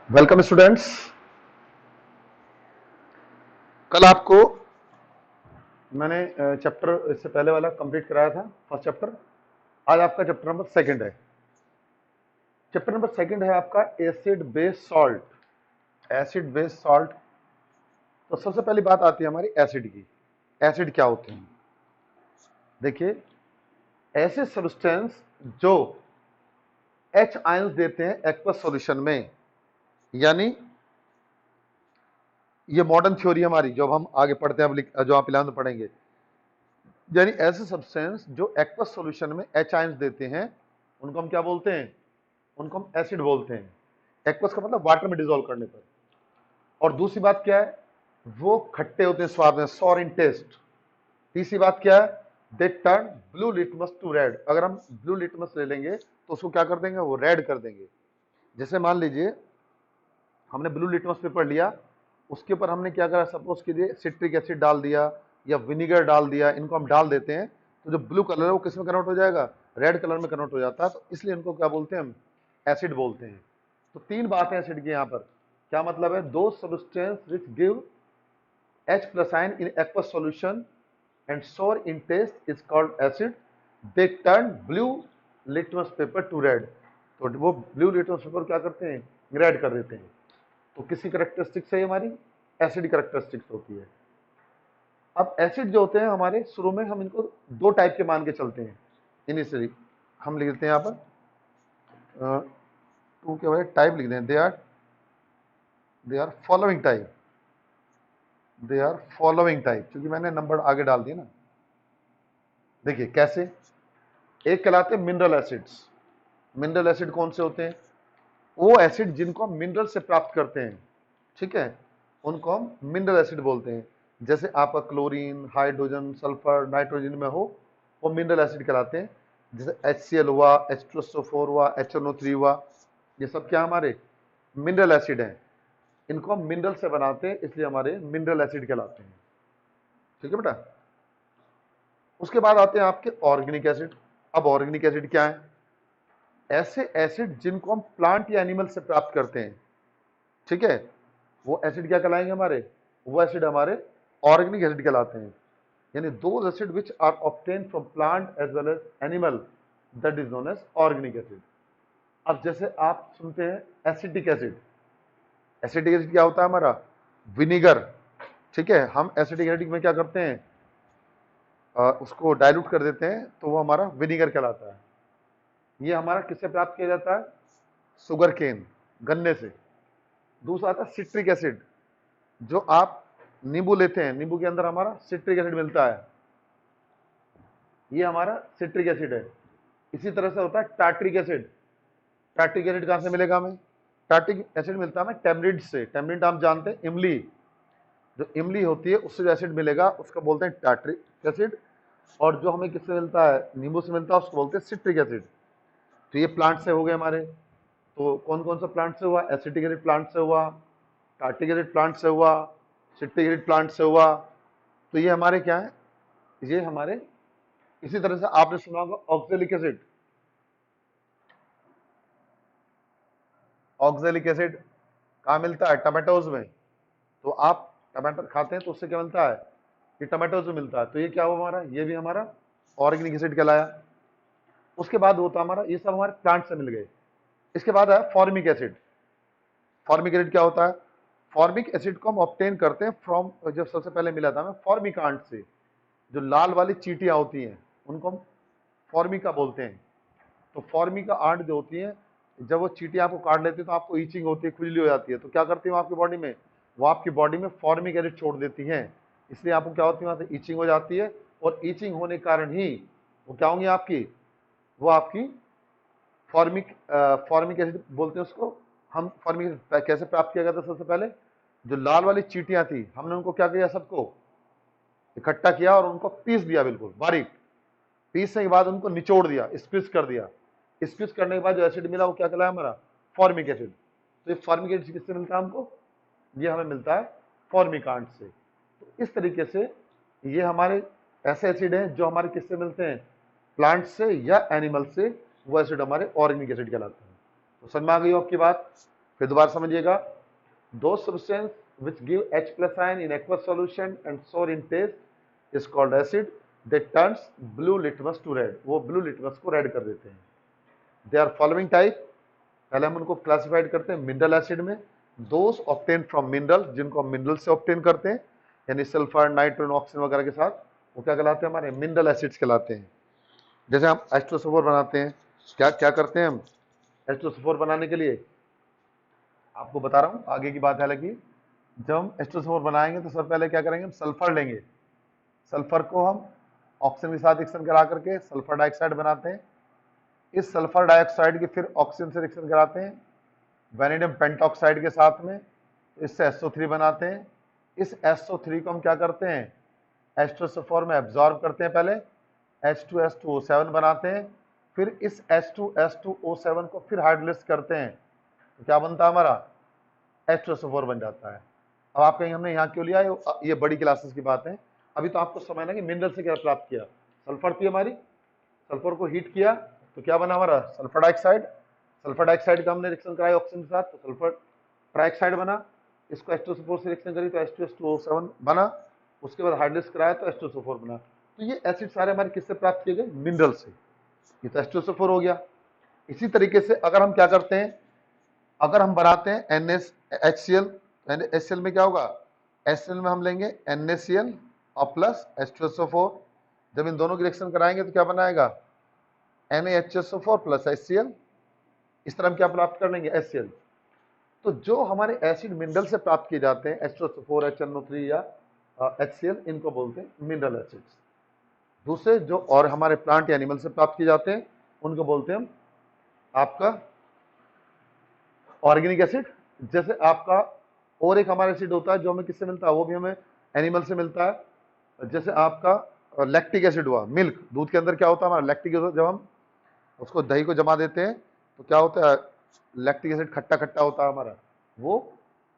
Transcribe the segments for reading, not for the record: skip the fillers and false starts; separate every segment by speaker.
Speaker 1: Welcome students. कल आपको मैंने चैप्टर इससे पहले वाला कंप्लीट कराया था, फर्स्ट चैप्टर। आज आपका चैप्टर नंबर सेकंड है। चैप्टर नंबर सेकंड है आपका acid base salt. Acid base salt. तो सबसे पहली बात आती है हमारी एसिड की। एसिड क्या होते हैं? देखिए, ऐसे सब्सटेंस जो एच आयंस देते हैं एक्वस सॉल्यूशन में, यानी ये मॉडर्न थ्योरी हमारी जो अब हम आगे पढ़ते हैं, जो आप 11th में पढ़ेंगे, यानी ऐसे सब्सटेंस जो एक्वस सॉल्यूशन में एच आयंस देते हैं उनको हम क्या बोलते हैं? उनको हम एसिड बोलते हैं। एक्वस का मतलब वाटर में डिजोल्व करने पर। और दूसरी बात क्या है? वो खट्टे होते हैं स्वाद में, सॉर इन टेस्ट। तीसरी बात क्या है? They turn blue litmus to red. अगर हम ब्लू लिटमस ले लेंगे तो उसको क्या कर देंगे? वो रेड कर देंगे। जैसे मान लीजिए हमने ब्लू लिटमस पेपर लिया, उसके ऊपर हमने क्या करा, सपोज कीजिए सिट्रिक एसिड डाल दिया या विनीगर डाल दिया। इनको हम डाल देते हैं तो जो ब्लू कलर है वो किस में कन्वर्ट हो जाएगा? रेड कलर में कन्वर्ट हो जाता है। तो इसलिए इनको क्या बोलते हैं? हम एसिड बोलते हैं। तो तीन बातें एसिड की यहाँ पर। क्या मतलब है? दो substance which give H plus ion in aqueous solution and sour in taste is called acid. They turn blue litmus paper to red. तो वो ब्लू लिटमस पेपर क्या करते हैं? रेड कर देते हैं। तो किसी करेक्टरिस्टिक्स है हमारी एसिड करेक्टरिस्टिक्स होती है। अब एसिड जो होते हैं हमारे, शुरू में हम इनको दो टाइप के मान के चलते हैं। इनिशियली हम लिख देते हैं यहाँ पर टू के बजाय टाइप लिख दें। They are following type. They are following type, क्योंकि मैंने नंबर आगे डाल दिया ना। देखिए कैसे। एक कहलाते हैं मिनरल एसिड्स। मिनरल एसिड कौन से होते हैं? वो एसिड जिनको हम मिनरल से प्राप्त करते हैं, ठीक है, उनको हम मिनरल एसिड बोलते हैं। जैसे आपका क्लोरीन, हाइड्रोजन, सल्फर, नाइट्रोजन में हो, वो मिनरल एसिड कहलाते हैं। जैसे HCl हुआ, H2SO4 हुआ, HNO3 हुआ, ये सब क्या हमारे मिनरल एसिड हैं। इनको हम मिनरल से बनाते हैं, इसलिए हमारे मिनरल एसिड कहलाते हैं। ठीक है बेटा। उसके बाद आते हैं आपके ऑर्गेनिक एसिड। अब ऑर्गेनिक एसिड क्या है? ऐसे एसिड जिनको हम प्लांट या एनिमल से प्राप्त करते हैं, ठीक है, वो एसिड क्या कहलाएंगे हमारे? वो एसिड हमारे ऑर्गेनिक एसिड कहलाते हैं। यानी दो acid which are obtain from plant as well as animal, that is known as organic acid. अब जैसे आप सुनते हैं एसिटिक एसिड। एसिटिक एसिड क्या होता है हमारा? विनीगर। ठीक है, हम एसिटिक एसिड में क्या करते हैं? उसको डाइल्यूट कर देते हैं तो वो हमारा विनीगर कहलाता है। ये हमारा किससे प्राप्त किया जाता है? शुगर केन, गन्ने से। दूसरा आता है सिट्रिक एसिड। जो आप नींबू लेते हैं, नींबू के अंदर हमारा सिट्रिक एसिड मिलता है, ये हमारा सिट्रिक एसिड है। इसी तरह से होता है टार्ट्रिक एसिड। टार्ट्रिक एसिड कहां से मिलेगा हमें? टार्ट्रिक एसिड मिलता है हमें टैमरिंड से। टैमरिंड आप जानते हैं, इमली। जो इमली होती है उससे जो एसिड मिलेगा उसको बोलते हैं टार्ट्रिक एसिड। और जो हमें किससे मिलता है? नींबू से मिलता है, उसको बोलते हैं सिट्रिक एसिड। तो ये प्लांट से हो गए हमारे। तो कौन कौन सा प्लांट से हुआ? एसिटिक एसिड प्लांट से हुआ, टार्टिक एसिड प्लांट से हुआ, सिट्रिक एसिड प्लांट से हुआ। तो ये हमारे क्या है? ये हमारे, इसी तरह से आपने सुना होगा ऑक्जेलिक एसिड। ऑक्जेलिक एसिड कहाँ मिलता है? टमाटोज में। तो आप टमाटर खाते हैं तो उससे क्या मिलता है? ये टमाटोज में मिलता है। तो ये क्या हुआ हमारा? ये भी हमारा ऑर्गेनिक एसिड कहलाया। उसके बाद होता हमारा, ये सब हमारे प्लांट से मिल गए। इसके बाद है फॉर्मिक एसिड। फॉर्मिक एसिड क्या होता है? फॉर्मिक एसिड को हम ऑब्टेन करते हैं फ्रॉम, जो सबसे पहले मिला था हमें फॉर्मिकांट से। जो लाल वाली चींटियां होती हैं उनको हम फॉर्मिका बोलते हैं। तो फॉर्मिका आंट जो होती है, जब वो चींटियां आपको काट लेती है तो आपको ईचिंग होती है, खुजली हो जाती है। तो क्या करती है वो आपकी बॉडी में? वो आपकी बॉडी में फॉर्मिक एसिड छोड़ देती हैं। इसलिए आपको क्या होती है? वहां से ईचिंग हो जाती है। और ईचिंग होने के कारण ही वो क्या होंगी आपकी? वो आपकी फॉर्मिक फॉर्मिक एसिड बोलते हैं उसको। हम फॉर्मिक एसिड कैसे प्राप्त किया गया था? सबसे पहले जो लाल वाली चींटियां थी, हमने उनको क्या किया? सबको इकट्ठा किया और उनको पीस दिया, बिल्कुल बारीक। पीसने के बाद उनको निचोड़ दिया, स्क्विज कर दिया। स्क्विज करने के बाद जो एसिड मिला वो क्या कहलाया हमारा? Formic acid. तो ये फॉर्मिक एसिड किससे मिलता है हमको? ये हमें मिलता है फॉर्मिकांट से। तो इस तरीके से ये हमारे ऐसे एसिड हैं जो हमारे किससे मिलते हैं? प्लांट से या एनिमल से। वो एसिड हमारे ऑर्गेनिक एसिड कहलाते हैं। तो समझ में आ गई हो आपकी बात? फिर दोबारा समझिएगा, दो substance which give H plus ion in aqueous solution and sour in taste is called acid. They turns blue litmus to red. वो blue litmus को red कर देते हैं. They are following type. पहले हम उनको क्लासिफाइड करते हैं मिनरल एसिड में. Those obtained from minerals, जिनको हम मिनरल से ऑब्टेन करते हैं, यानी सल्फर, नाइट्रोजन, ऑक्सीजन वगैरह के साथ, वो क्या कहलाते हैं? हमारे मिनरल एसिड्स कहलाते हैं. जैसे हम H2SO4 बनाते हैं, क्या क्या करते हैं हम H2SO4 बनाने के लिए? आपको बता रहा हूँ, आगे की बात है. हालांकि जब हम H2SO4 बनाएंगे तो सबसे पहले क्या करेंगे? हम सल्फर लेंगे. सल्फर को हम ऑक्सीजन के साथ रिएक्शन करा करके सल्फर डाइऑक्साइड बनाते हैं. इस सल्फर डाइऑक्साइड की फिर ऑक्सीजन से रिएक्शन कराते हैं वैनेडियम पेंटॉक्साइड के साथ में, इससे SO3 बनाते हैं. इस SO3 को हम क्या करते हैं? H2SO4 में एब्जॉर्ब करते हैं. पहले H2S2O7 बनाते हैं. फिर इस H2S2O7 को फिर हाइड्रोलाइज करते हैं, तो क्या बनता है? हमारा H2SO4 बन जाता है. अब आप कहेंगे हमने यहाँ क्यों लिया? ये बड़ी क्लासेस की बात है. अभी तो आपको समझना कि मिनरल से क्या प्राप्त किया. सल्फर थी हमारी, सल्फर को हीट किया तो क्या बना हमारा? Sulphur dioxide. सल्फर डाइऑक्साइड का हमने रिएक्शन कराया ऑक्सीजन के साथ तो सल्फर ट्राइऑक्साइड बना. इसको H2SO4 से रिएक्शन करी तो H2S2O7 बना. उसके बाद हाइड्रोलाइज कराया तो H2SO4 बना. तो ये एसिड सारे हमारे किससे प्राप्त किए गए? मिनरल से. ये तो H2SO4 हो गया. इसी तरीके से अगर हम क्या करते हैं, अगर हम बनाते हैं NaHCl, HCl में क्या होगा? HCl में हम लेंगे NaCl और प्लस H2SO4. जब इन दोनों की रिएक्शन कराएंगे तो क्या बनाएगा? NaHSO4 plus HCl. इस तरह हम क्या प्राप्त कर लेंगे? HCl. तो जो हमारे एसिड मिनरल से प्राप्त किए जाते हैं H2SO4, HNO3 या HCl, इनको बोलते हैं मिनरल एसिड्स. दूसरे जो और हमारे प्लांट या एनिमल से प्राप्त किए जाते हैं उनको बोलते हैं हम आपका ऑर्गेनिक एसिड. जैसे आपका और एक हमारा एसिड होता है जो हमें किससे मिलता है? वो भी हमें एनिमल से मिलता है. जैसे आपका लैक्टिक एसिड हुआ, मिल्क, दूध के अंदर क्या होता है हमारा? Lactic acid. जब हम उसको दही को जमा देते हैं तो क्या होता है? लैक्टिक एसिड खट्टा खट्टा होता है हमारा. वो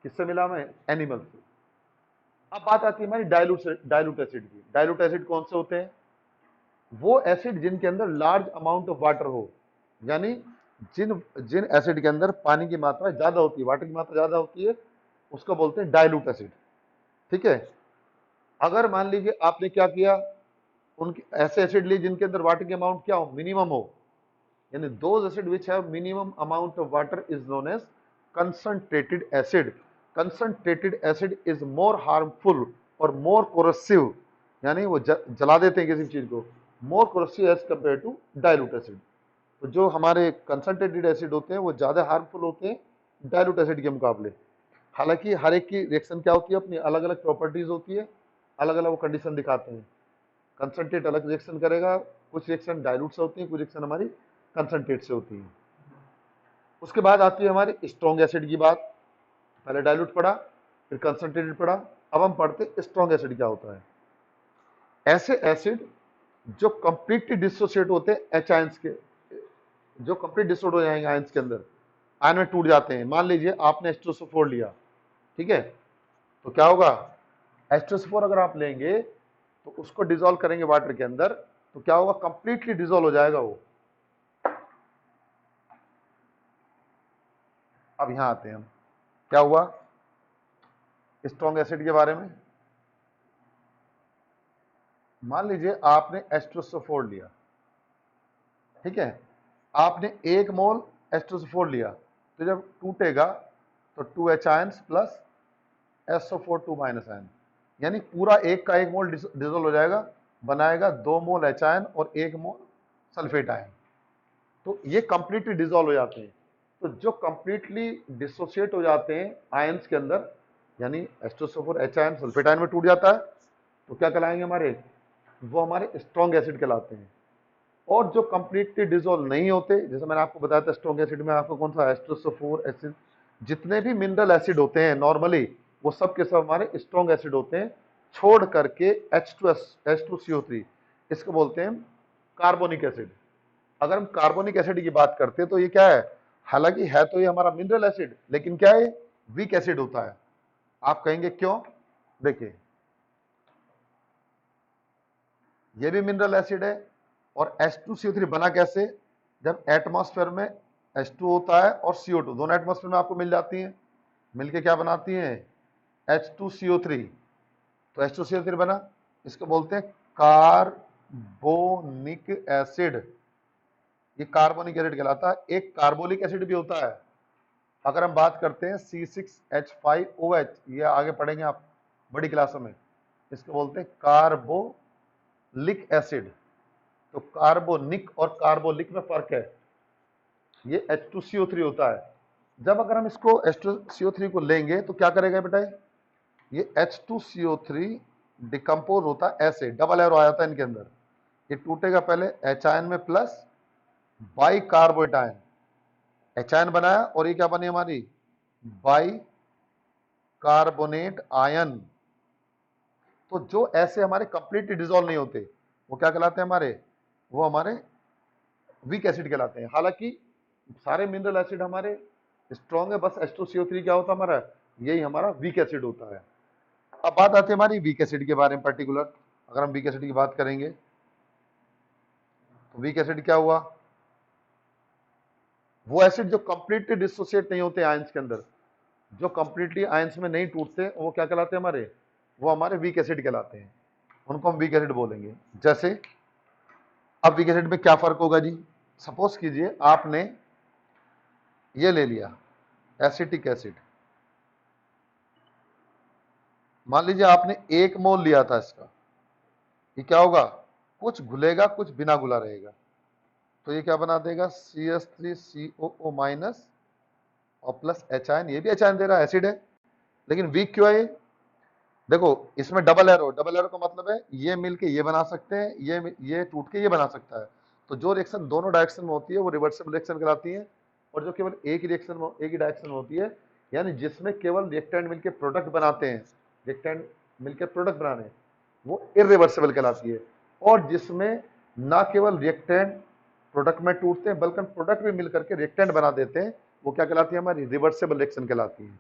Speaker 1: किससे मिला हमें? एनिमल से. अब बात आती है हमारी डाइल्यूट एसिड की. डाइल्यूट एसिड कौन से होते हैं? वो एसिड जिनके अंदर लार्ज अमाउंट ऑफ वाटर हो, यानी जिन जिन एसिड के अंदर पानी की मात्रा ज्यादा होती है, वाटर की मात्रा ज्यादा होती है, उसको बोलते हैं डाइल्यूट एसिड. ठीक है. अगर मान लीजिए आपने क्या किया, उनके ऐसे एसिड लिए जिनके अंदर वाटर की अमाउंट क्या हो? मिनिमम हो, यानी those acid which have minimum amount of water is known as concentrated acid. Concentrated acid is more harmful और मोर कोरोसिव, यानी वो जला देते हैं किसी चीज को, more corrosive as compare to dilute acid. तो जो हमारे कंसंट्रेटेड एसिड होते हैं वो ज्यादा हार्मफुल होते हैं डाइल्यूट एसिड के मुकाबले. हालांकि हर एक की रिएक्शन क्या होती है? अपनी अलग अलग प्रॉपर्टीज होती है, अलग अलग वो कंडीशन दिखाते हैं. कंसंट्रेट अलग रिएक्शन करेगा, कुछ रिएक्शन डाइल्यूट से होती है, कुछ रिएक्शन हमारी कंसंट्रेट से होती है. उसके बाद आती है हमारी स्ट्रॉन्ग एसिड की बात. पहले डाइल्यूट पढ़ा, फिर कंसंट्रेटेड पढ़ा, अब हम पढ़ते स्ट्रॉन्ग एसिड क्या होता है. ऐसे एसिड जो कंप्लीटली डिसोसिएट होते हैं एच आयंस के, जो कंप्लीट डिसोसिएट हो जाएंगे आयंस के अंदर, आयन में टूट जाते हैं. मान लीजिए आपने H2SO4 लिया, ठीक है, तो क्या होगा? H2SO4 अगर आप लेंगे तो उसको डिसॉल्व करेंगे वाटर के अंदर तो क्या होगा? कंप्लीटली डिसॉल्व हो जाएगा वो. अब यहां आते हैं हम, क्या हुआ स्ट्रॉन्ग एसिड के बारे में. मान लीजिए आपने H2SO4 लिया, ठीक है, आपने 1 मोल H2SO4 लिया, तो जब टूटेगा तो 2H ions plus SO4 2 minus ion, यानी पूरा 1 का 1 मोल डिसॉल्व हो जाएगा, बनाएगा 2 मोल H आयन और 1 मोल सल्फेट आयन. तो ये कंप्लीटली डिसॉल्व हो जाते हैं. तो जो कंप्लीटली डिसोसिएट हो जाते हैं आयंस के अंदर, यानी H2SO4 H ion sulphate ion में टूट जाता है, तो क्या कहलाएंगे हमारे? वो हमारे स्ट्रॉन्ग एसिड कहलाते हैं. और जो कंप्लीटली डिसॉल्व नहीं होते, जैसे मैंने आपको बताया था स्ट्रॉन्ग एसिड में आपको कौन सा? H2SO4 acid. जितने भी मिनरल एसिड होते हैं नॉर्मली वो सब के सब हमारे स्ट्रॉन्ग एसिड होते हैं, छोड़ करके H2CO3, इसको बोलते हैं कार्बोनिक एसिड. अगर हम कार्बोनिक एसिड की बात करते हैं तो ये क्या है? हालांकि है तो ये हमारा मिनरल एसिड, लेकिन क्या है? वीक एसिड होता है. आप कहेंगे क्यों? देखिए, ये भी मिनरल एसिड है और H2CO3 बना कैसे? जब एटमॉस्फेयर में H2 होता है और CO2 दोनों एटमॉस्फेयर में आपको मिल जाती हैं, मिलके क्या बनाती हैं H2CO3। तो H2CO3 बना, इसको बोलते हैं कार्बोनिक एसिड। ये कार्बोनिक एसिड कहलाता है। एक कार्बोलिक एसिड भी होता है, अगर हम बात करते हैं C6H5OH, ये आगे पढ़ेंगे आप बड़ी क्लासों में, इसको बोलते हैं कार्बोलिक एसिड। तो कार्बोनिक और कार्बोलिक में फर्क है, ये H2CO3 होता है। जब अगर हम इसको H2CO3 को लेंगे तो क्या करेगा बेटा, ये H2CO3 डिकम्पोज होता है ऐसे, डबल एरो आया था इनके अंदर, ये टूटेगा पहले H आयन में plus by carbonate ion, H ion बनाया और ये क्या बनी हमारी बाई कार्बोनेट आयन। तो जो ऐसे हमारे कंप्लीटली डिसॉल्व नहीं होते वो क्या कहलाते हैं हमारे, वो हमारे वीक एसिड कहलाते हैं। हालांकि सारे मिनरल एसिड हमारे स्ट्रॉन्ग है, बस H2CO3 क्या होता है हमारा, यही हमारा वीक एसिड होता है। अब बात आती है हमारी वीक एसिड के बारे में पर्टिकुलर। अगर हम वीक एसिड की बात करेंगे तो वीक एसिड क्या हुआ, वो एसिड जो कंप्लीटली डिसोसिएट नहीं होते आयंस के अंदर, जो कंप्लीटली आयंस में नहीं टूटते, वो क्या कहलाते हैं हमारे, वो हमारे वीक एसिड कहलाते हैं, उनको हम वीक एसिड बोलेंगे। जैसे अब वीक एसिड में क्या फर्क होगा जी, सपोज कीजिए आपने ये ले लिया एसिटिक एसिड, मान लीजिए आपने 1 मोल लिया था इसका, ये क्या होगा, कुछ घुलेगा कुछ बिना घुला रहेगा, तो ये क्या बना देगा CH3COO माइनस और प्लस H आयन, ये भी H आयन दे रहा है, एसिड है, लेकिन वीक क्यों है। देखो इसमें डबल एरो, डबल एरो का मतलब है ये मिलके ये बना सकते हैं, ये टूट के ये बना सकता है। तो जो रिएक्शन दोनों डायरेक्शन में होती है वो रिवर्सिबल रिएक्शन कहलाती है, और जो केवल एक ही रिएक्शन में, एक ही डायरेक्शन में होती है, यानी जिसमें केवल रिएक्टेंट मिलके प्रोडक्ट बनाते हैं, रिएक्टेंट मिलके प्रोडक्ट बनाने हैं, वो इरिवर्सिबल कहलाती है। और जिसमें ना केवल रिएक्टेंट प्रोडक्ट में टूटते हैं बल्कि प्रोडक्ट भी मिल करके रिएक्टेंट बना देते हैं, वो क्या कहलाती है हमारी, रिवर्सिबल रिएक्शन कहलाती है।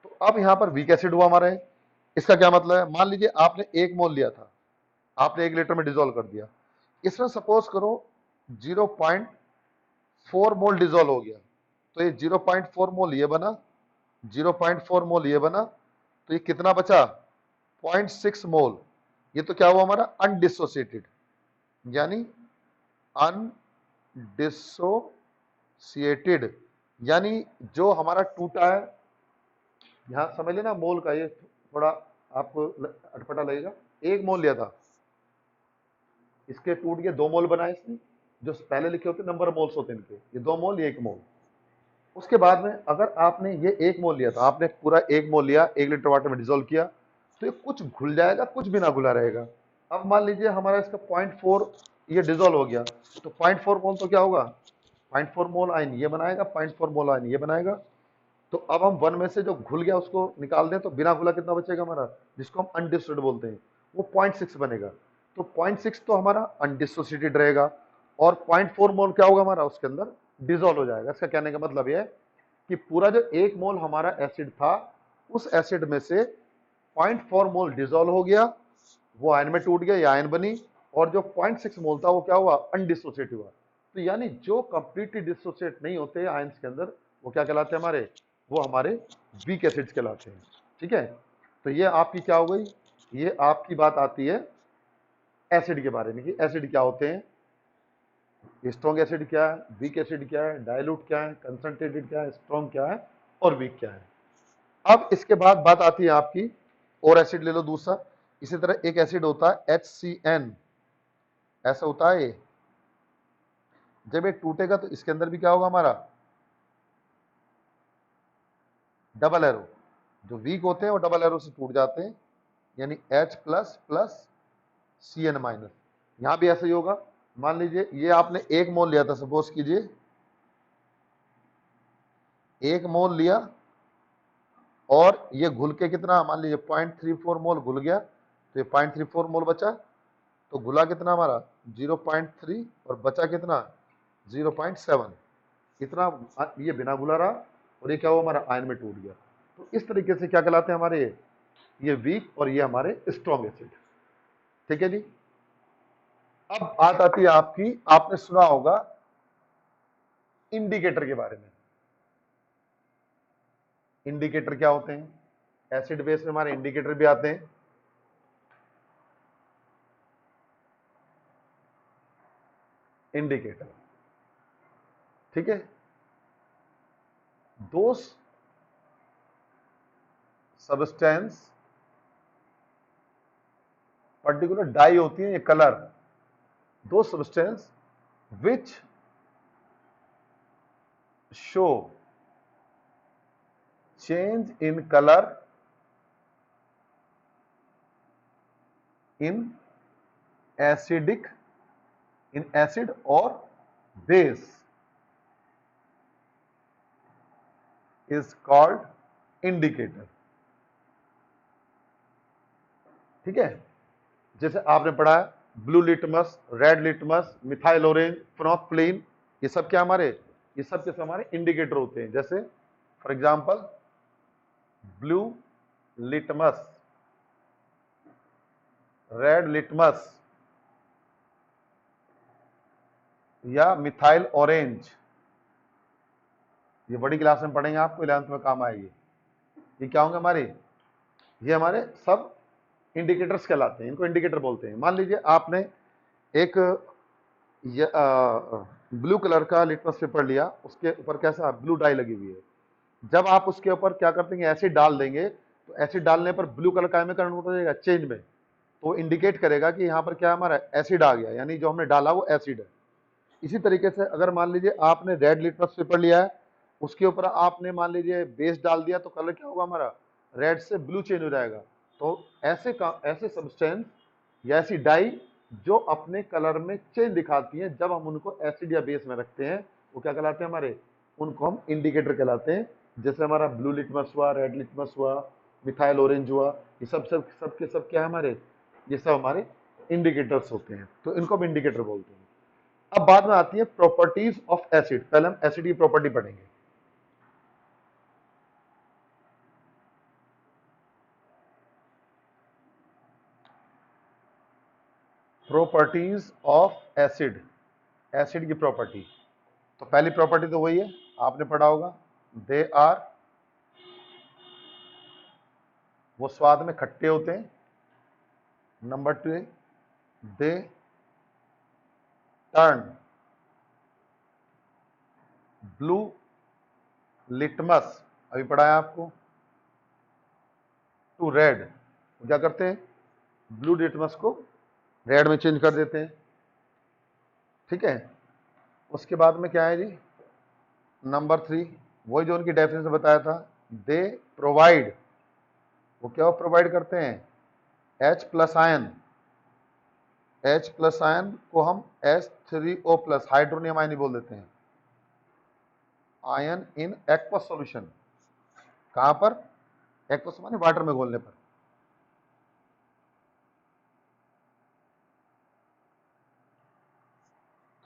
Speaker 1: तो अब यहाँ पर वीक एसिड हुआ हमारा, इसका क्या मतलब है, मान लीजिए आपने 1 मोल लिया था, आपने 1 लीटर में डिजोल्व कर दिया, इसमें सपोज करो 0.4 मोल डिजोल्व हो गया, तो ये 0.4 मोल ये बना, 0.4 मोल ये बना, तो ये कितना बचा 0.6 मोल, ये तो क्या हुआ हमारा अनडिसोसिएटेड, यानी अनडिसोसिएटेड, यानी जो हमारा टूटा है, यहां समझ लेना मोल का, ये थोड़ा आपको अटपटा लगेगा, 1 मोल लिया था, इसके टूट के 2 मोल बनाए इसने, जो पहले लिखे होते नंबर ऑफ मोल्स होते हैं इनके, ये 2 मोल ये 1 मोल। उसके बाद में अगर आपने ये 1 मोल लिया था, आपने पूरा 1 मोल लिया, 1 लीटर वाटर में डिजोल्व किया, तो ये कुछ घुल जाएगा कुछ बिना घुला रहेगा। अब मान लीजिए हमारा इसका 0.4 ये डिजोल्व हो गया, तो 0.4 मोल तो क्या होगा, 0.4 मोल आयन ये बनाएगा, 0.4 मोल आयन ये बनाएगा। तो अब हम 1 में से जो घुल गया उसको निकाल दें, तो बिना घुला कितना बचेगा हमारा, जिसको हम अनडिसोसिएटेड बोलते हैं, वो 0.6 बनेगा। तो 0.6 तो हमारा अनडिसोसिएटेड रहेगा, और 0.4 मोल क्या होगा हमारा, उसके अंदर डिजोल्व हो जाएगा। इसका कहने का मतलब यह है कि पूरा जो 1 मोल हमारा एसिड था, उस एसिड में से 0.4 मोल डिजोल्व हो गया, वो आयन में टूट गया, ये आयन बनी, और जो 0.6 मोल था वो क्या हुआ, अनडिसोसिएट हुआ। तो यानी जो कंप्लीटली डिसोसिएट नहीं होते आयंस के अंदर, वो क्या कहलाते हैं हमारे, वो हमारे वीक एसिड्स कहलाते हैं। ठीक है, तो ये आपकी क्या हो गई, ये आपकी बात आती है एसिड के बारे में कि एसिड क्या होते हैं, स्ट्रॉन्ग एसिड क्या है, वीक एसिड क्या है, डाइल्यूट क्या है, कंसंट्रेटेड क्या है, स्ट्रॉन्ग क्या है और वीक क्या है। अब इसके बाद बात आती है आपकी, और एसिड ले लो दूसरा, इसी तरह एक एसिड होता है HCN, ऐसा होता है ये, जब ये टूटेगा तो इसके अंदर भी क्या होगा हमारा, डबल एरो, जो वीक होते हैं वो डबल एरो से टूट जाते हैं, यानी H plus plus CN minus. यहां भी ऐसा ही होगा, मान लीजिए ये आपने 1 मोल लिया था, सपोज कीजिए 1 मोल लिया, और ये घुल के कितना, मान लीजिए 0.34 मोल घुल गया, तो ये 0.34 मोल बचा, तो घुला कितना हमारा 0.3 और बचा कितना 0.7, इतना ये बिना घुला रहा, और ये क्या हुआ हमारा आयन में टूट गया। तो इस तरीके से क्या कहलाते हैं हमारे, ये वीक और ये हमारे स्ट्रॉन्ग एसिड। ठीक है जी। अब बात आती है आपकी, आपने सुना होगा इंडिकेटर के बारे में। इंडिकेटर क्या होते हैं? एसिड बेस में हमारे इंडिकेटर भी आते हैं। इंडिकेटर, ठीक है। दो सब्सटेंस पर्टिकुलर डाई होती है, ये कलर, दो substance which show change in colour in acidic, in acid और बेस इज कॉल्ड इंडिकेटर, ठीक है। जैसे आपने पढ़ा है blue litmus, red litmus, methyl orange, phenolphthalein, ये सब क्या हमारे, ये सब के सब हमारे इंडिकेटर होते हैं। जैसे for example blue litmus, red litmus या मिथाइल ऑरेंज, ये बड़ी क्लास में पढ़ेंगे, आपको 11th में काम आएगी। ये क्या होंगे हमारे, ये हमारे सब इंडिकेटर्स कहलाते हैं, इनको इंडिकेटर बोलते हैं। मान लीजिए आपने एक ब्लू कलर का लिटमस पेपर लिया, उसके ऊपर कैसा ब्लू डाई लगी हुई है। जब आप उसके ऊपर क्या करते हैं, एसिड डाल देंगे, तो एसिड डालने पर ब्लू कलर का में कन्वर्ट हो जाएगा चेंज में, तो इंडिकेट करेगा कि यहाँ पर क्या हमारा एसिड आ गया, यानी जो हमने डाला वो एसिड है। इसी तरीके से अगर मान लीजिए आपने रेड लिटमस पेपर लिया है, उसके ऊपर आपने मान लीजिए बेस डाल दिया, तो कलर क्या होगा हमारा, रेड से ब्लू चेंज हो जाएगा। तो ऐसे सब्सटेंस या ऐसी डाई जो अपने कलर में चेंज दिखाती हैं, जब हम उनको एसिड या बेस में रखते हैं, वो क्या कहलाते हैं हमारे, उनको हम इंडिकेटर कहलाते हैं। जैसे हमारा ब्लू लिटमस हुआ, रेड लिटमस हुआ, मिथाइल ऑरेंज हुआ, ये सब के सब क्या है हमारे, ये सब हमारे इंडिकेटर्स होते हैं, तो इनको हम इंडिकेटर बोलते हैं। अब बाद में आती है प्रॉपर्टीज ऑफ एसिड। पहले हम एसिड की प्रॉपर्टी पढ़ेंगे। प्रॉपर्टीज ऑफ एसिड, एसिड की प्रॉपर्टी। तो पहली प्रॉपर्टी तो वही है, आपने पढ़ा होगा, दे आर, वो स्वाद में खट्टे होते हैं। नंबर 2, दे टर्न ब्लू लिटमस, अभी पढ़ा है आपको, टू रेड, क्या करते हैं, ब्लू लिटमस को रेड में चेंज कर देते हैं, ठीक है। उसके बाद में क्या है जी, नंबर 3, वही जो उनकी डेफिनेशन बताया था, दे प्रोवाइड, वो क्या प्रोवाइड करते हैं, H plus ion, H plus ion को हम H3O प्लस हाइड्रोनियम आयन बोल देते हैं, आयन इन एक्वस सॉल्यूशन। कहां पर, एक्वस माने वाटर में घोलने पर।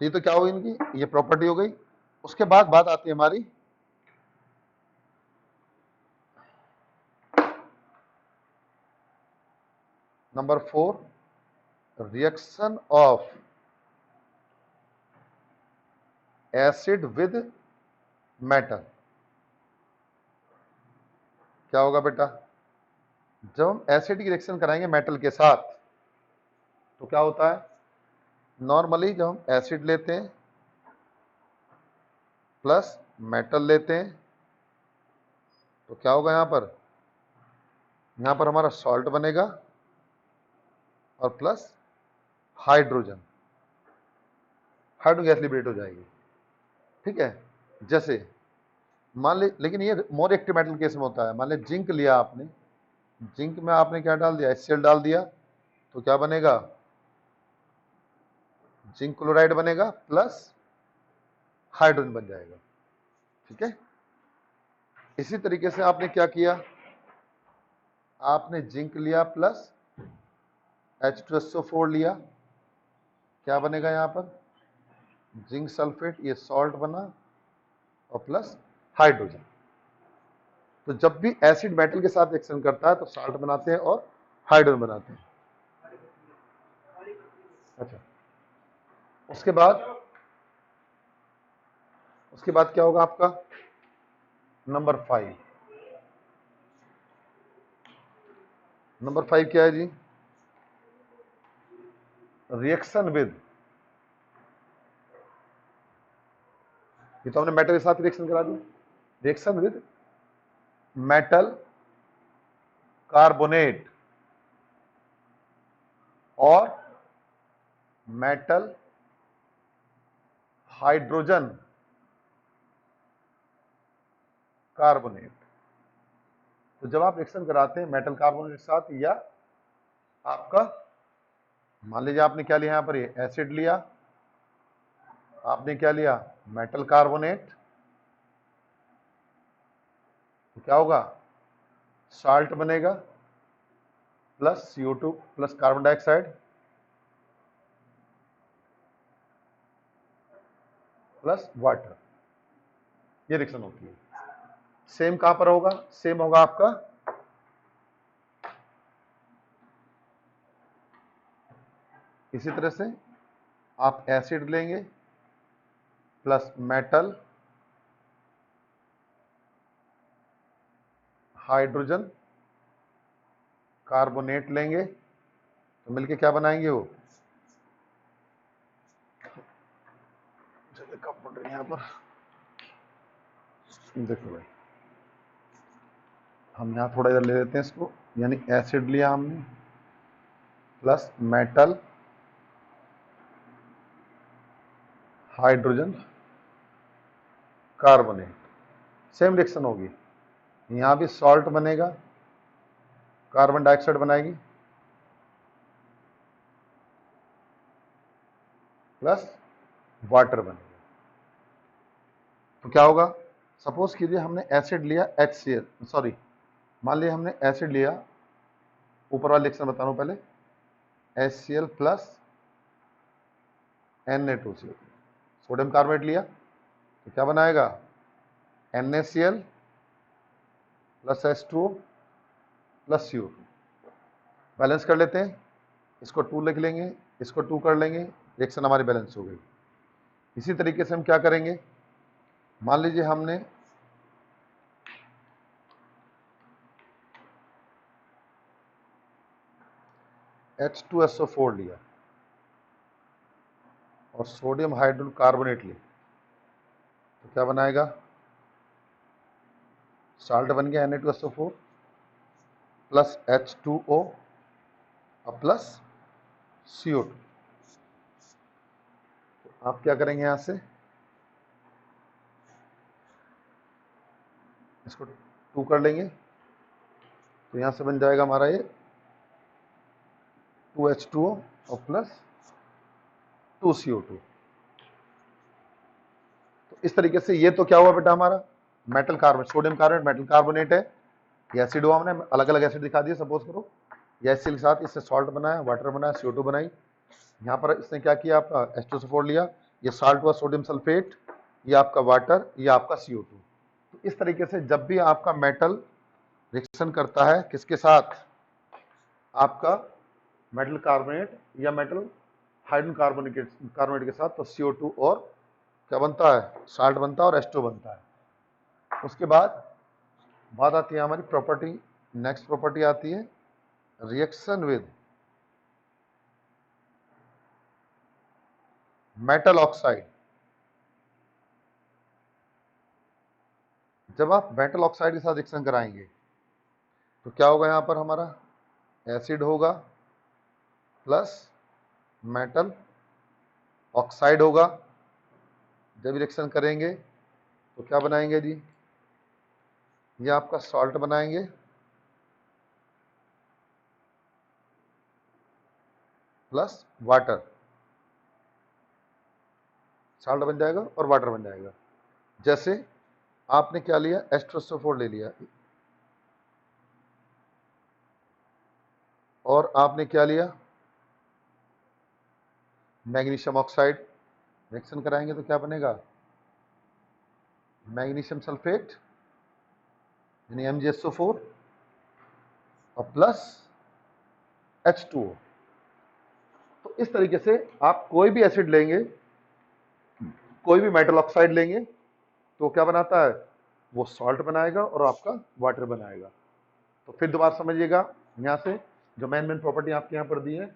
Speaker 1: ये तो क्या होगी इनकी, ये प्रॉपर्टी हो गई। उसके बाद बात आती है हमारी number 4, reaction of acid with metal. क्या होगा बेटा, जब हम एसिड की रिएक्शन कराएंगे मेटल के साथ, तो क्या होता है, नॉर्मली जब हम एसिड लेते हैं प्लस मेटल लेते हैं, तो क्या होगा यहां पर हमारा सॉल्ट बनेगा और plus hydrogen, hydrogen gas liberate हो जाएगी, ठीक है। जैसे मान ली, लेकिन ये मोर एक्टिव मेटल केस में होता है, मान ली जिंक लिया आपने, जिंक में आपने क्या डाल दिया, HCl डाल दिया, तो क्या बनेगा, जिंक क्लोराइड बनेगा प्लस हाइड्रोजन बन जाएगा, ठीक है। इसी तरीके से आपने क्या किया, आपने जिंक लिया प्लस H2SO4 लिया, क्या बनेगा यहां पर, जिंक सल्फेट, ये सॉल्ट बना और प्लस हाइड्रोजन। तो जब भी एसिड मेटल के साथ रिएक्शन करता है तो सॉल्ट बनाते हैं और हाइड्रोजन बनाते हैं। अच्छा, उसके बाद उसके बाद क्या होगा आपका नंबर 5। नंबर 5 क्या है जी? रिएक्शन विद, ये तो हमने मेटल के साथ रिएक्शन करा दी। रिएक्शन विद मेटल कार्बोनेट और मेटल हाइड्रोजन कार्बोनेट। तो जब आप रिएक्शन कराते हैं मेटल कार्बोनेट के साथ, या आपका मान लीजिए आपने क्या लिया, यहां पर ये एसिड लिया, आपने क्या लिया मेटल कार्बोनेट, तो क्या होगा साल्ट बनेगा plus CO2 plus carbon dioxide plus water, ये रिएक्शन होती है। सेम कहां पर होगा? सेम होगा आपका इसी तरह से, आप एसिड लेंगे प्लस मेटल हाइड्रोजन कार्बोनेट लेंगे, तो मिलके क्या बनाएंगे वो, कब पढ़ रहे हैं यहां पर, देखो भाई हम यहां थोड़ा इधर ले लेते हैं इसको, यानी एसिड लिया हमने plus metal hydrogen carbonate, same reaction होगी। यहां भी सॉल्ट बनेगा, कार्बन डाइऑक्साइड बनाएगी प्लस वाटर बनेगा। तो क्या होगा, सपोज कीजिए हमने एसिड लिया HCl, सॉरी मान लिया हमने एसिड लिया, ऊपर वाला रिएक्शन बता रहा हूं पहले, HCl plus Na2CO, sodium carbonate लिया तो क्या बनाएगा NaCl plus H2O plus CO2। Balance कर लेते हैं, इसको 2 लिख लेंगे, इसको 2 कर लेंगे, रिएक्शन हमारी बैलेंस हो गई। इसी तरीके से हम क्या करेंगे, मान लीजिए हमने H2SO4 लिया और सोडियम हाइड्रोकार्बोनेट लिया, तो क्या बनाएगा साल्ट बन गया Na2SO4 प्लस H2O और प्लस CO2। तो आप क्या करेंगे, यहां से इसको 2 कर लेंगे, तो यहां से बन जाएगा हमारा ये 2H2O और प्लस 2CO2। तो इस तरीके से ये तो क्या हुआ बेटा हमारा metal carbonate, sodium carbonate metal carbonate है, ये एसिड हुआ, हमने अलग अलग एसिड दिखा दिए। सपोज करो ये HCl के साथ इससे सॉल्ट बनाया, वाटर बनाया, CO2 बनाई। यहाँ पर इसने क्या किया, आपका H2SO4 लिया, ये साल्ट हुआ सोडियम सल्फेट, ये आपका वाटर, ये आपका CO2। तो इस तरीके से जब भी आपका मेटल रिएक्शन करता है किसके साथ, आपका मेटल कार्बोनेट या मेटल हाइड्रोकार्बोनेट के साथ, तो CO2 और क्या बनता है साल्ट बनता है और H2O बनता है। उसके बाद बात आती है हमारी प्रॉपर्टी, नेक्स्ट प्रॉपर्टी आती है रिएक्शन विद मेटल ऑक्साइड। जब आप मेटल ऑक्साइड के साथ रिएक्शन कराएंगे तो क्या होगा, यहां पर हमारा एसिड होगा प्लस मेटल ऑक्साइड होगा। जब रिएक्शन करेंगे तो क्या बनाएंगे जी, ये आपका सॉल्ट बनाएंगे प्लस वाटर, सॉल्ट बन जाएगा और वाटर बन जाएगा। जैसे आपने क्या लिया H2SO4 ले लिया और आपने क्या लिया मैग्नीशियम ऑक्साइड, रिएक्शन कराएंगे तो क्या बनेगा मैग्नीशियम सल्फेट यानी MgSO4 और प्लस H2O। तो इस तरीके से आप कोई भी एसिड लेंगे, कोई भी मेटल ऑक्साइड लेंगे, तो क्या बनाता है, वो सॉल्ट बनाएगा और आपका वाटर बनाएगा। तो फिर दोबारा समझिएगा, यहाँ से जो मेन मेन प्रॉपर्टी आपके यहाँ पर दी है,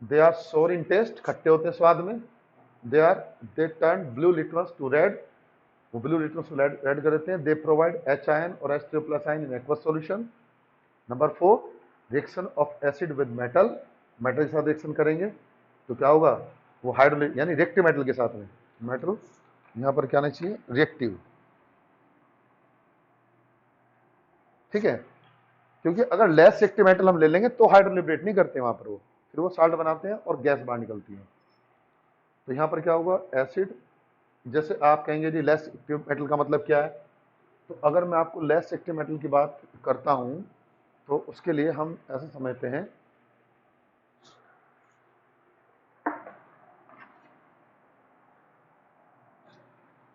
Speaker 1: दे आर सोर इन टेस्ट, खट्टे होते हैं स्वाद में, they turn blue litmus to red, वो ब्लू लिटमस रेड कर देते हैं, दे प्रोवाइड H आयन और H3O plus ion in aqueous solution. Number 4, reaction of acid with metal, metal के साथ रिएक्शन करेंगे तो क्या होगा, वो हाइड्रोलिक यानी रिएक्टिव मेटल के साथ में, मेटल यहाँ पर क्या आना चाहिए, रिएक्टिव, ठीक है। क्योंकि अगर लेस रिएक्टिव मेटल हम ले लेंगे तो हाइड्रोलिब्रेट नहीं करते वहां पर, वो फिर वो साल्ट बनाते हैं और गैस बाहर निकलती है। तो यहाँ पर क्या होगा, एसिड, जैसे आप कहेंगे जी लेस एक्टिव मेटल का मतलब क्या है, तो अगर मैं आपको लेस एक्टिव मेटल की बात करता हूं तो उसके लिए हम ऐसे समझते हैं,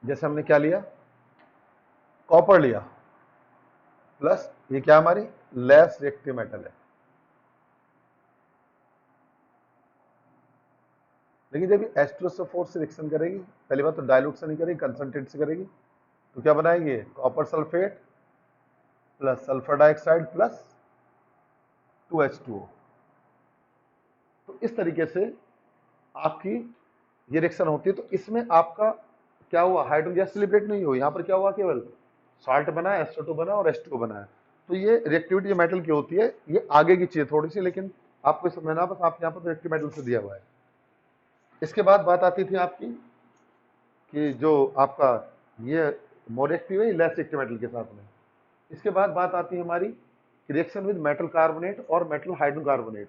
Speaker 1: जैसे हमने क्या लिया, कॉपर लिया, प्लस ये क्या हमारी लेस रिएक्टिव मेटल है। लेकिन जब H2SO4 से रिएक्शन करेगी, पहली बात तो डाइल्यूट से नहीं करेगी, कंसंट्रेट से करेगी, तो क्या बनाएगी, copper sulphate plus sulphur dioxide plus 2H2O। तो इस तरीके से आपकी ये रिएक्शन होती है। तो इसमें आपका क्या हुआ, हाइड्रोजन गैस सेलिब्रेट नहीं हुई, यहाँ पर क्या हुआ, केवल साल्ट बना, SO2 बना और H2O बना है। तो ये रिएक्टिविटी जो मेटल की होती है, ये आगे की चीज थोड़ी सी, लेकिन आपको समझना, बस आप यहाँ पर रिएक्टिव मेटल से दिया हुआ है। इसके बाद बात आती थी आपकी कि जो आपका ये मोर एक्टिव है लेस एक्टिव मेटल के साथ में। इसके बाद बात आती है हमारी रिएक्शन विद मेटल कार्बोनेट और मेटल हाइड्रोकार्बोनेट।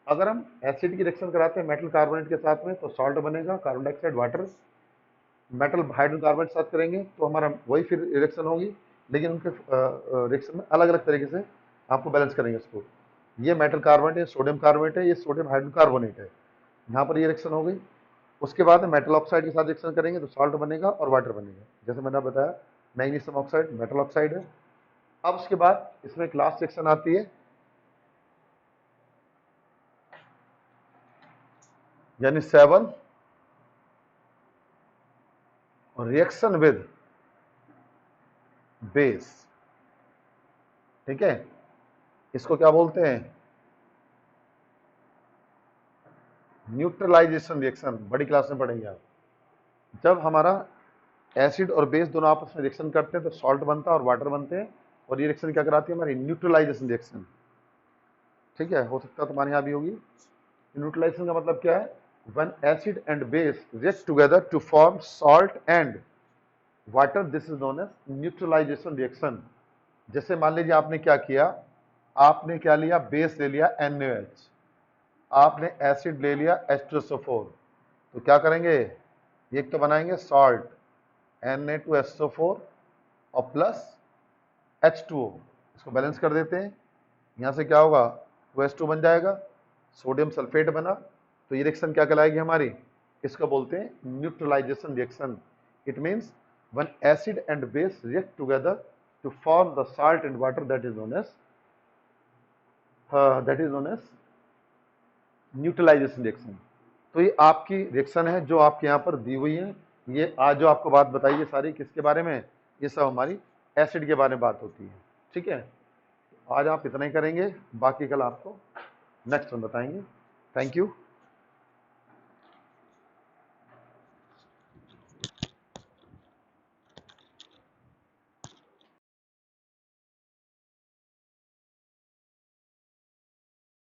Speaker 1: अगर हम एसिड की रिएक्शन कराते हैं मेटल कार्बोनेट के साथ में तो सॉल्ट बनेगा, carbon dioxide water. Metal hydrocarbonate के साथ करेंगे तो हमारा वही फिर रिएक्शन होगी, लेकिन उनके रिएक्शन में अलग अलग तरीके से आपको बैलेंस करेंगे इसको। ये मेटल कार्बोनेट है, सोडियम कार्बोनेट है, ये सोडियम हाइड्रोकार्बोनेट है, यहाँ पर ये रिएक्शन हो गई। उसके बाद मेटल ऑक्साइड के साथ रिएक्शन करेंगे तो सॉल्ट बनेगा और वाटर बनेगा, जैसे मैंने बताया मैग्नीशियम ऑक्साइड मेटल ऑक्साइड है। अब उसके बाद इसमें एक लास्ट सेक्शन आती है, यानी 7, रिएक्शन विद बेस, ठीक है। इसको क्या बोलते हैं, न्यूट्रलाइजेशन रिएक्शन, बड़ी क्लास में पढ़ेंगे आप। जब हमारा एसिड और बेस दोनों आपस में रिएक्शन करते हैं तो सॉल्ट बनता है और वाटर बनते हैं, और ये रिएक्शन क्या कराती है, हमारी न्यूट्रलाइजेशन रिएक्शन, ठीक है। हो सकता है तुम्हारे यहाँ भी होगी। न्यूट्रलाइजेशन का मतलब क्या है, when acid and base react together to form salt and water, this is known as neutralization reaction। जैसे मान लीजिए आपने क्या किया, आपने क्या लिया, बेस ले लिया NaOH, आपने एसिड ले लिया H2SO4, तो क्या करेंगे, एक तो बनाएंगे सॉल्ट Na2SO4 और प्लस H2O, इसको बैलेंस कर देते हैं। यहाँ से क्या होगा, 2H2 बन जाएगा, सोडियम सल्फेट बना, तो ये रिएक्शन क्या कहलाएगी हमारी, इसको बोलते हैं neutralisation reaction. It means when acid and base react together to form the salt and water, that is known as neutralisation reaction. तो ये आपकी रिएक्शन है जो आपके यहाँ पर दी हुई है। ये आज जो आपको बात बताई है सारी किसके बारे में, ये सब हमारी एसिड के बारे में बात होती है, ठीक है। आज आप इतना ही करेंगे, बाकी कल आपको नेक्स्ट में बताएंगे। Thank you.